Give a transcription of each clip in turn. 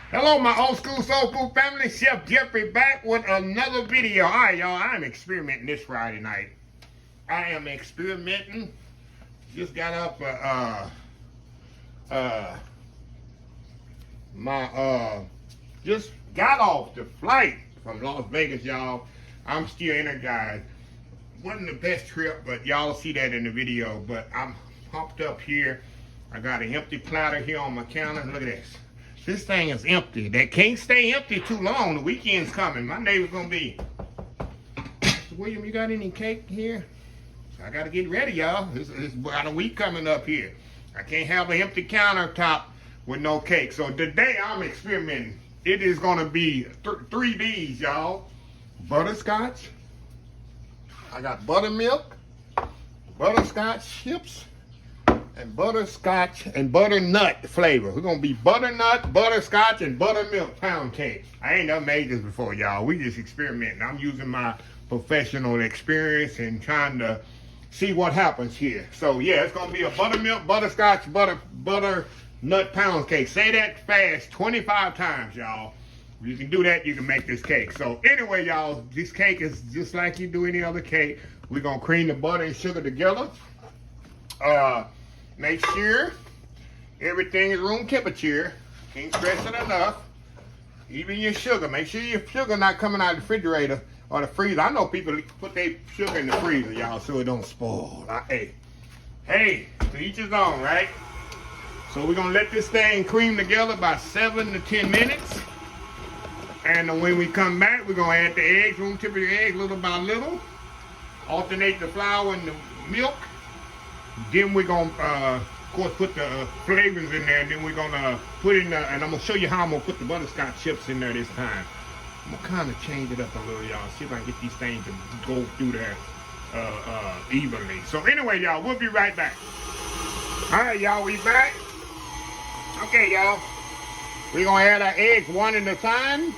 Hello, my old school soul food family. Chef Jeffrey back with another video. All right, y'all. I'm experimenting this Friday night. I am experimenting. Just got up. Just got off the flight from Las Vegas, y'all. I'm still energized. Wasn't the best trip, but y'all see that in the video. But I'm pumped up here. I got an empty platter here on my counter. Look at this. This thing is empty. That can't stay empty too long. The weekend's coming. My neighbor's gonna be. William, you got any cake here? I gotta get ready, y'all. It's about a week coming up here. I can't have an empty countertop with no cake. So today I'm experimenting. It is gonna be 3Ds, y'all. Butterscotch. I got buttermilk, butterscotch chips, and butterscotch and butternut flavor. We're gonna be butternut, butterscotch, and buttermilk pound cake. I ain't never made this before, y'all. We just experimenting. I'm using my professional experience and trying to see what happens here. So yeah, it's gonna be a buttermilk, butterscotch, butternut pound cake. Say that fast 25 times, y'all. If you can do that, you can make this cake. So anyway, y'all, this cake is just like you do any other cake. We're gonna cream the butter and sugar together. Make sure everything is room temperature. Can't stress it enough. Even your sugar. Make sure your sugar not coming out of the refrigerator or the freezer. I know people put their sugar in the freezer, y'all, so it don't spoil. Hey, to each his own, right? So we're gonna let this thing cream together about 7 to 10 minutes. And when we come back, we're gonna add the eggs, room temperature eggs, little by little. Alternate the flour and the milk. Then we're gonna, of course, put the flavors in there. And then we're gonna put in, and I'm gonna show you how I'm gonna put the butterscotch chips in there this time. I'm gonna kind of change it up a little, y'all. See if I can get these things to go through there evenly. So anyway, y'all, we'll be right back. All right, y'all, we back. Okay, y'all. We're gonna add our eggs one at a time.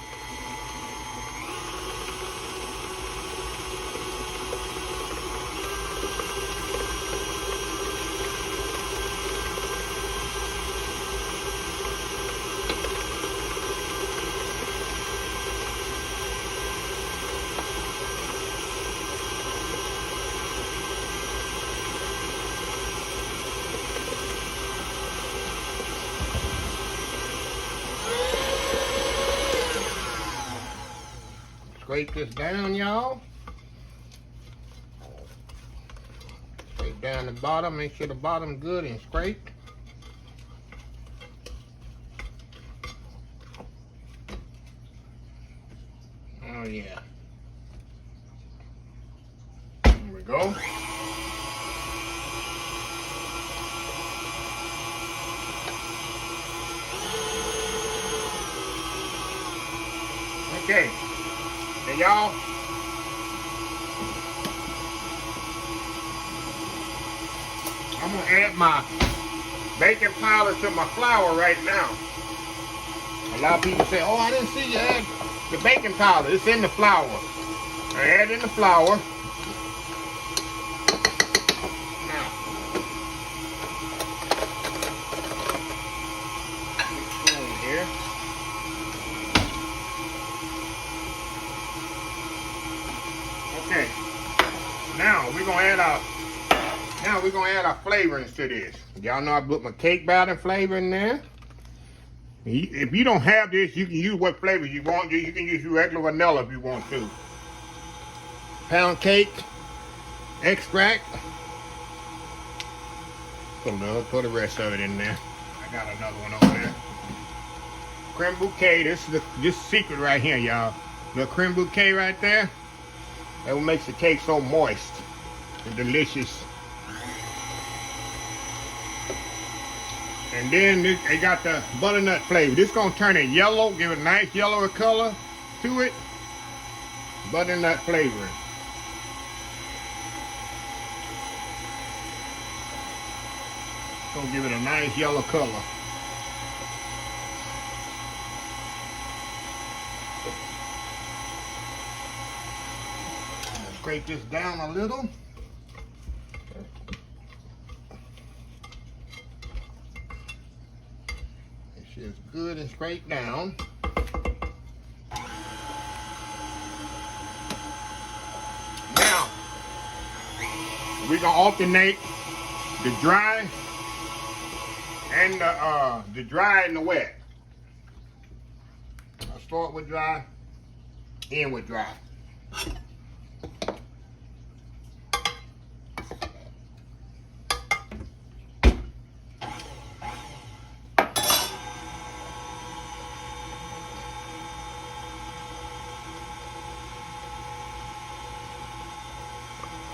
Scrape this down, y'all. Scrape down the bottom. Make sure the bottom's good and scraped. Oh yeah. There we go. Okay. And y'all, I'm gonna add my baking powder to my flour right now. A lot of people say, oh, I didn't see you add the baking powder. It's in the flour. I add in the flour. Now, spoon here. Okay, now we're gonna add our flavorings to this. Y'all know I put my cake batter flavor in there. If you don't have this, you can use what flavor you want. You can use your regular vanilla if you want to. Pound cake extract. Put the rest of it in there. I got another one over there. Creme bouquet. This is this secret right here, y'all. The creme bouquet right there. That what makes the cake so moist and delicious. And then they got the butternut flavor. This gonna turn it yellow, give it a nice yellow color to it. Butternut flavor. Gonna give it a nice yellow color. Scrape this down a little. Make sure it's good and straight down. Now, we're gonna alternate the dry and the dry and the wet. I'll start with dry, end with dry.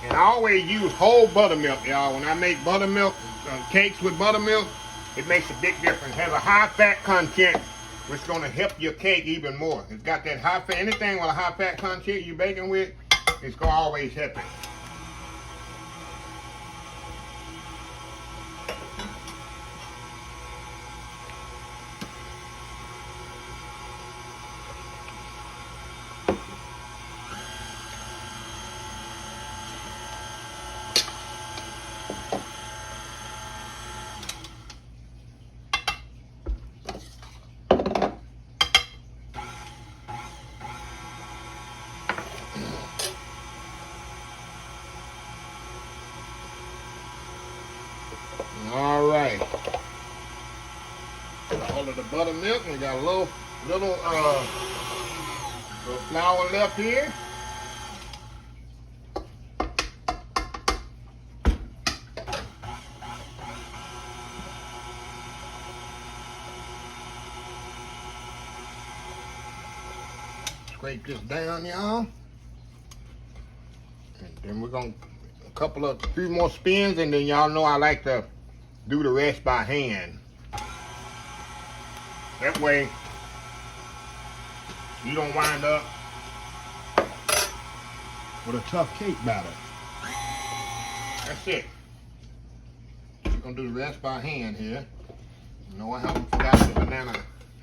And I always use whole buttermilk, y'all. When I make buttermilk cakes with buttermilk, it makes a big difference. It has a high fat content, which is going to help your cake even more. It's got that high fat, anything with a high fat content you're baking with, it's going to always help it. All right. All of the buttermilk, we got a little flour left here. Scrape this down, y'all. And then we're gonna a few more spins, and then y'all know I like to do the rest by hand. That way you don't wind up with a tough cake batter. That's it. We're gonna do the rest by hand here. No, I haven't forgot the banana.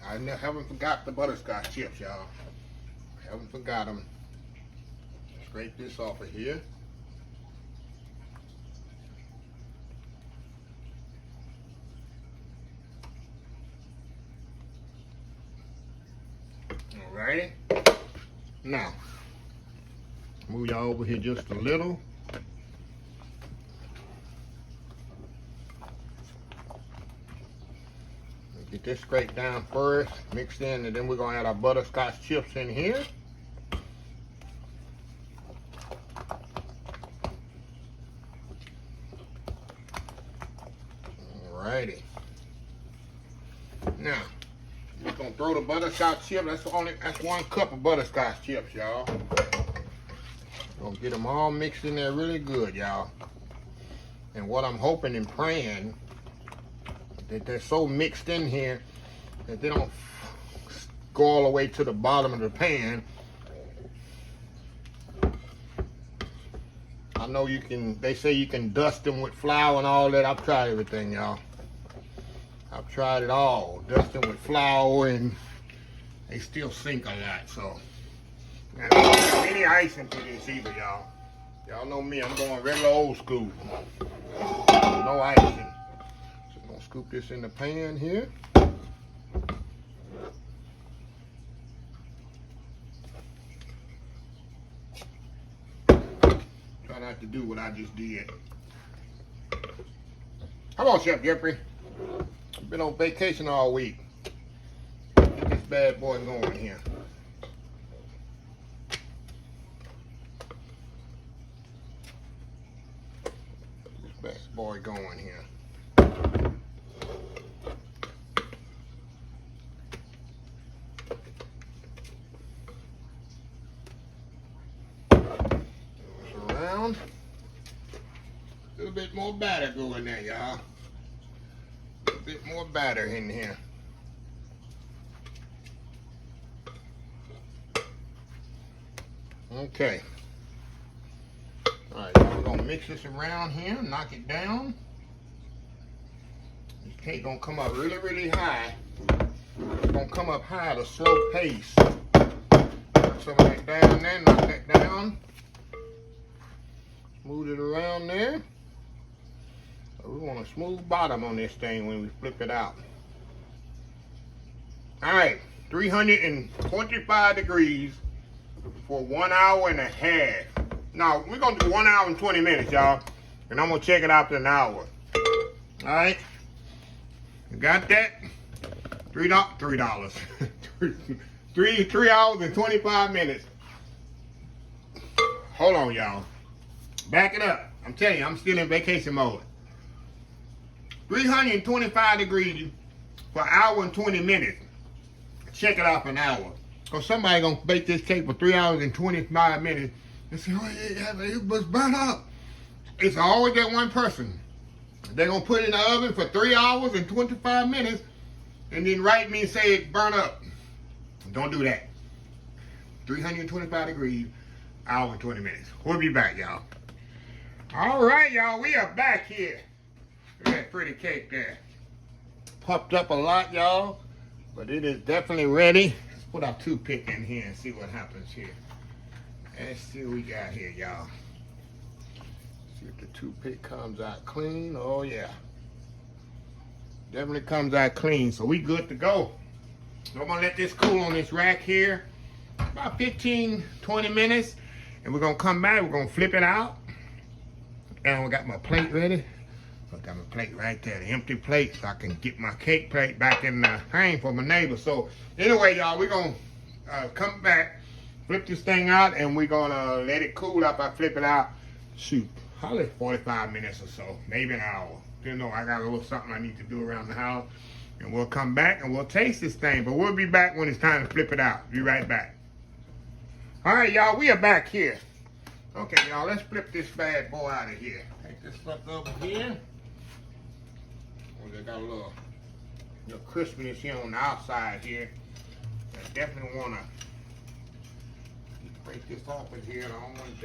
I haven't forgot the butterscotch chips, y'all. I haven't forgot them. Scrape this off of here. Alrighty. Now, move y'all over here just a little. Get this scraped down first, mixed in, and then we're gonna add our butterscotch chips in here. Alrighty. Now, we're gonna throw the butterscotch chip. That's 1 cup of butterscotch chips, y'all. Gonna get them all mixed in there really good, y'all. And what I'm hoping and praying that they're so mixed in here that they don't go all the way to the bottom of the pan. I know you can, they say you can dust them with flour and all that. I've tried everything, y'all. I've tried it all. Dust them with flour and they still sink a lot, so. And I don't have any icing to this either, y'all. Y'all know me, I'm going regular old school. No icing. So I'm gonna scoop this in the pan here. Try not to do what I just did. Come on, Chef Jeffrey. I've been on vacation all week. Get this bad boy going here. This bad boy going here. Around. A little bit more batter going there, y'all. A little bit more batter in here. Okay. Alright, now we're gonna mix this around here, knock it down. This cake gonna come up really, really high. It's gonna come up high at a slow pace. Put some of that down there, knock that down. Smooth it around there. We want a smooth bottom on this thing when we flip it out. All right, 325 degrees for 1 hour and a half. Now, we're gonna do 1 hour and 20 minutes, y'all. And I'm gonna check it after an hour. All right, you got that? $3. 3 hours and 25 minutes. Hold on, y'all. Back it up. I'm telling you, I'm still in vacation mode. 325 degrees for an hour and 20 minutes. Check it out for an hour. Because somebody gonna bake this cake for 3 hours and 25 minutes and say, oh, it was burnt up. It's always that one person. They're gonna put it in the oven for 3 hours and 25 minutes and then write me and say it burnt up. Don't do that. 325 degrees, hour and 20 minutes. We'll be back, y'all. All right, y'all, we are back here. Look at that pretty cake there. Puffed up a lot, y'all, but it is definitely ready. Let's put our toothpick in here and see what happens here. Let's see what we got here, y'all. See if the toothpick comes out clean. Oh, yeah. Definitely comes out clean, so we good to go. So I'm gonna let this cool on this rack here about 15, 20 minutes, and we're gonna come back, we're gonna flip it out. And I got my plate ready. I got my plate right there, the empty plate, so I can get my cake plate back in the frame for my neighbor. So anyway, y'all, we're gonna come back, flip this thing out, and we're gonna let it cool up. I flip it out, shoot, probably 45 minutes or so, maybe an hour. You know, I got a little something I need to do around the house. And we'll come back and we'll taste this thing. But we'll be back when it's time to flip it out. Be right back. All right, y'all, we are back here. Okay, y'all, let's flip this bad boy out of here. Take this stuff over here. Oh, they got a little crispiness here on the outside here. I definitely want to break this off of here. I don't want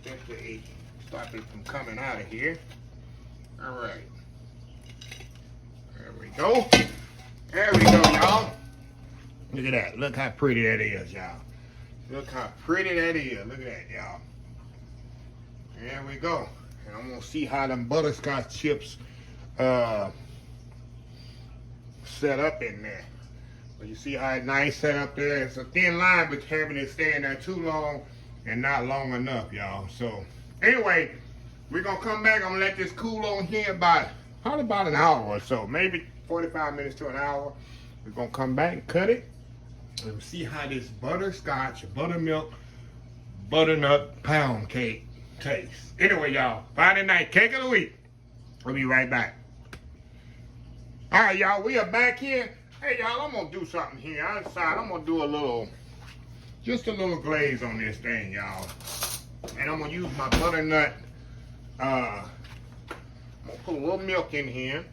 that to stop it from coming out of here. All right. There we go. There we go, y'all. Look at that. Look how pretty that is, y'all. Look how pretty that is. Look at that, y'all. There we go. And I'm going to see how them butterscotch chips set up in there. But you see how it's nice set up there. It's a thin line, but having it stay in there too long and not long enough, y'all. So, anyway, we're going to come back. I'm going to let this cool on here probably about an hour or so, maybe 45 minutes to an hour. We're gonna come back and cut it and see how this butterscotch, buttermilk, butternut pound cake tastes. Anyway, y'all, Friday night cake of the week. We'll be right back. All right, y'all, we are back here. Hey, y'all, I'm gonna do something here. Outside, I'm gonna do just a little glaze on this thing, y'all. And I'm gonna use my butternut, I'm gonna put a little milk in here,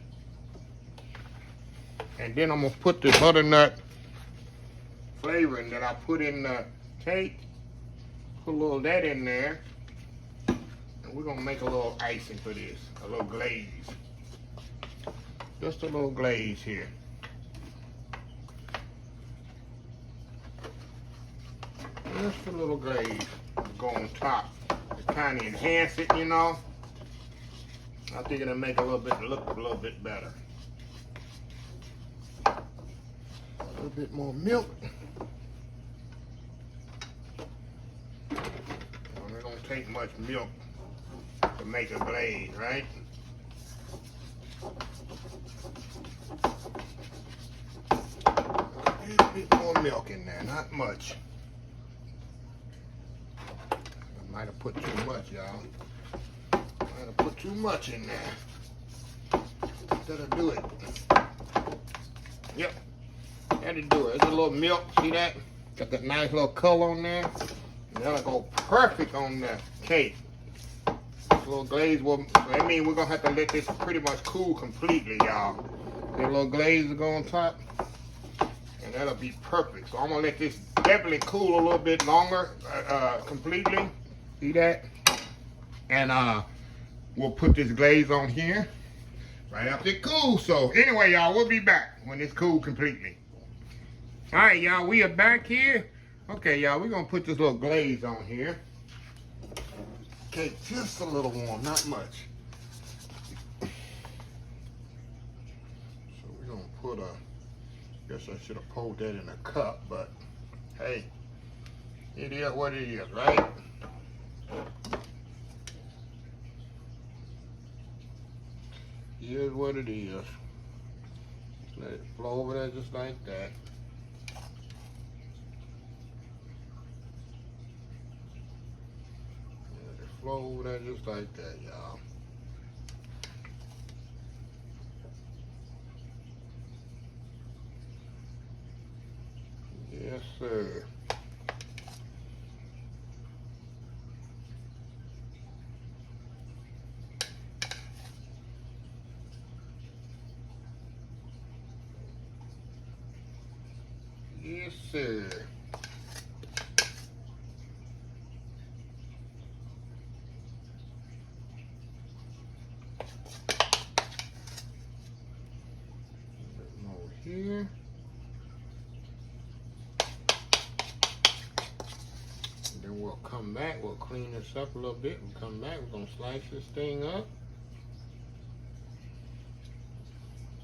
and then I'm gonna put the butternut flavoring that I put in the cake. Put a little of that in there, and we're gonna make a little icing for this, a little glaze. Just a little glaze here. Just a little glaze go on top to kind of enhance it, you know. I think it'll make look a little bit better. A little bit more milk. Well, it don't take much milk to make a glaze, right? A little bit more milk in there, not much. I might have put too much, y'all. Put too much in there. That'll do it. Yep, that'll do it. There's a little milk, see that? Got that nice little color on there. And that'll go perfect on the cake. This little glaze will, I mean, we're gonna have to let this pretty much cool completely, y'all. That little glaze will go on top, and that'll be perfect. So I'm gonna let this definitely cool a little bit longer, completely. See that? And we'll put this glaze on here right after it cools. So anyway, y'all, we'll be back when it's cooled completely. All right, y'all, we are back here. Okay, y'all, we're gonna put this little glaze on here. Okay, just a little warm, not much. So we're gonna put a, guess I should have poured that in a cup, but hey, it is what it is, right? It is what it is. Let it flow over there just like that. Let it flow over there just like that, y'all. Yes, sir. Yes, sir. Over here. Then we'll come back, we'll clean this up a little bit, we'll come back, we're gonna slice this thing up.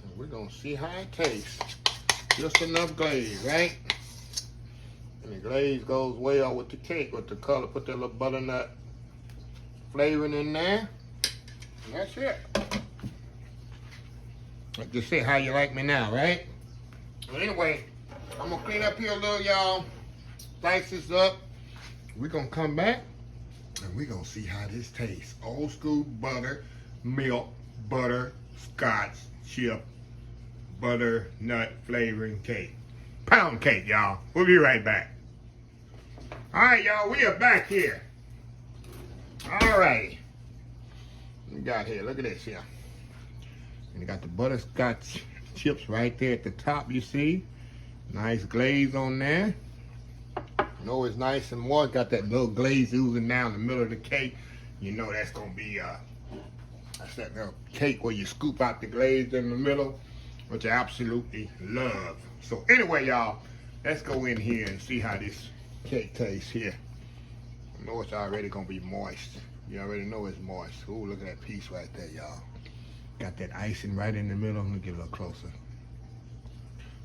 And we're gonna see how it tastes. Just enough glaze, right? And the glaze goes well with the cake, with the color. Put that little butternut flavoring in there. And that's it. Like just say how you like me now, right? Well, anyway, I'm gonna clean up here a little, y'all. Slice this up. We're gonna come back and we're gonna see how this tastes. Old school buttermilk butterscotch chip butternut flavoring cake. Pound cake, y'all. We'll be right back. All right, y'all, we are back here. All right. We got here, look at this here. And you got the butterscotch chips right there at the top, you see. Nice glaze on there. You know it's nice and moist. Got that little glaze oozing down the middle of the cake. You know that's gonna be that's that little cake where you scoop out the glaze in the middle, which I absolutely love. So anyway, y'all, let's go in here and see how this cake tastes here. I know it's already gonna be moist. You already know it's moist. Ooh, look at that piece right there, y'all. Got that icing right in the middle. Let me get a little closer.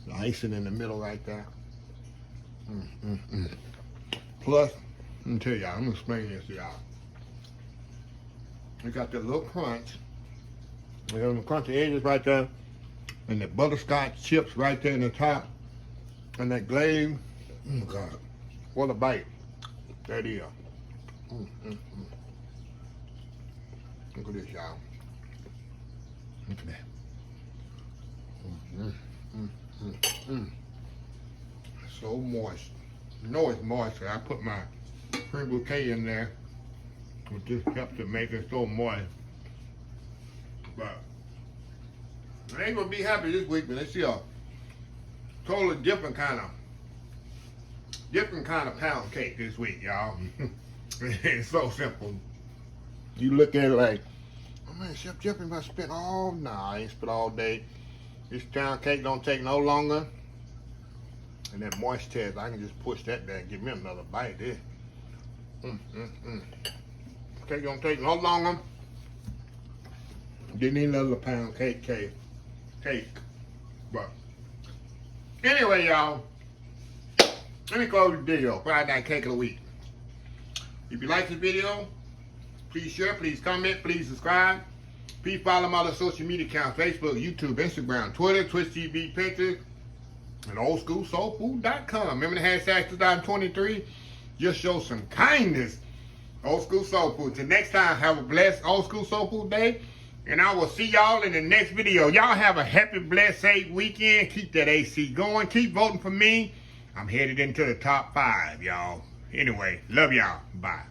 The icing in the middle right there. Plus, let me tell y'all, I'm gonna explain this to y'all. We got that little crunch. We got the crunchy edges right there. And the butterscotch chips right there in the top. And that glaze. Oh my God. What a bite. That is. Look at this, y'all. Look at that. So moist. You know it's moist. I put my cream bouquet in there, which just helped to make it so moist. But I ain't gonna be happy this week, but let's see a totally different kind of pound cake this week, y'all. It's so simple. You look at it like, oh man, Chef Jeffrey must spend all night, I ain't spent all day. This pound cake don't take no longer. And that moist test, I can just push that back and give me another bite there. Cake don't take no longer. Didn't need another pound cake. But anyway, y'all, let me close the video. Friday night cake of the week. If you like this video, please share, please comment, please subscribe. Please follow my other social media accounts: Facebook, YouTube, Instagram, Twitter, Twitch TV, Pinterest, and oldschoolsoulfood.com. Remember the hashtag 2023? Just show some kindness. Old School Soul Food. Till next time, have a blessed Old School Soul Food day. And I will see y'all in the next video. Y'all have a happy, blessed, safe weekend. Keep that AC going. Keep voting for me. I'm headed into the top 5, y'all. Anyway, love y'all. Bye.